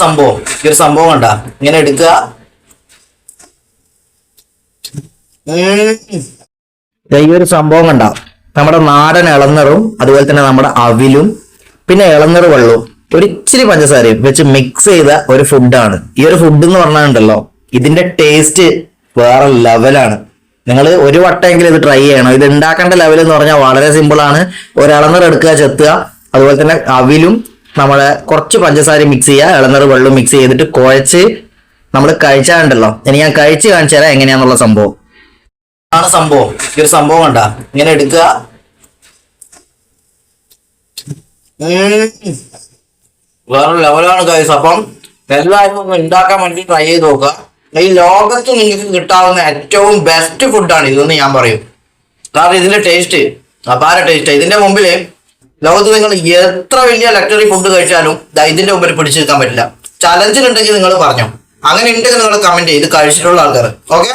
സംഭവം. ഈ ഒരു സംഭവം കണ്ട ഇങ്ങനെ എടുക്കുക. ഈ ഒരു സംഭവം കണ്ട നമ്മുടെ നാടൻ ഇളനറും അതുപോലെ തന്നെ നമ്മുടെ അവിലും പിന്നെ ഇളനർ വെള്ളവും ഒരിച്ചിരി പഞ്ചസാരയും വെച്ച് മിക്സ് ചെയ്ത ഒരു ഫുഡാണ്. ഈ ഒരു ഫുഡ് എന്ന് പറഞ്ഞാലുണ്ടല്ലോ, ഇതിന്റെ ടേസ്റ്റ് വേറെ ലെവലാണ്. നിങ്ങൾ ഒരു വട്ടമെങ്കിലും ഇത് ട്രൈ ചെയ്യണം. ഇത് ഉണ്ടാക്കേണ്ട ലെവൽ എന്ന് പറഞ്ഞാൽ വളരെ സിമ്പിൾ ആണ്. ഒരു ഇളനർ എടുക്കുക, ചെത്തുക, അതുപോലെ തന്നെ അവിലും നമ്മളെ കുറച്ച് പഞ്ചസാര മിക്സ് ചെയ്യുക, ഇളനർ വെള്ളം മിക്സ് ചെയ്തിട്ട് കുഴച്ച് നമ്മൾ കഴിച്ചാലുണ്ടല്ലോ. ഇനി ഞാൻ കഴിച്ച് കാണിച്ചു തരാം എങ്ങനെയാന്നുള്ള സംഭവം. ആണ് സംഭവം. ഈ ഒരു സംഭവം കണ്ട ഇങ്ങനെ എടുക്കുക. വേറെ ലെവലാണ് ഗൈസ്. അപ്പം എല്ലാവരും ഒന്ന് ഉണ്ടാക്കാൻ വേണ്ടി ട്രൈ ചെയ്ത് നോക്കുക. ഈ ലോകത്ത് നിങ്ങൾക്ക് കിട്ടാവുന്ന ഏറ്റവും ബെസ്റ്റ് ഫുഡാണ് ഇതെന്ന് ഞാൻ പറയും. കാരണം ഇതിന്റെ ടേസ്റ്റ് അപാര ടേസ്റ്റ്. ഇതിന്റെ മുമ്പിൽ ലോകത്ത് നിങ്ങൾ എത്ര വലിയ ലക്ഷറി ഫുഡ് കഴിച്ചാലും ഇതിന്റെ മുമ്പിൽ പിടിച്ചു നിൽക്കാൻ പറ്റില്ല. ചലഞ്ചിലുണ്ടെങ്കിൽ നിങ്ങൾ പറഞ്ഞോ. അങ്ങനെ ഉണ്ടെങ്കിൽ നിങ്ങൾ കമന്റ് ചെയ്ത് കഴിച്ചിട്ടുള്ള ആൾക്കാർ. ഓക്കെ.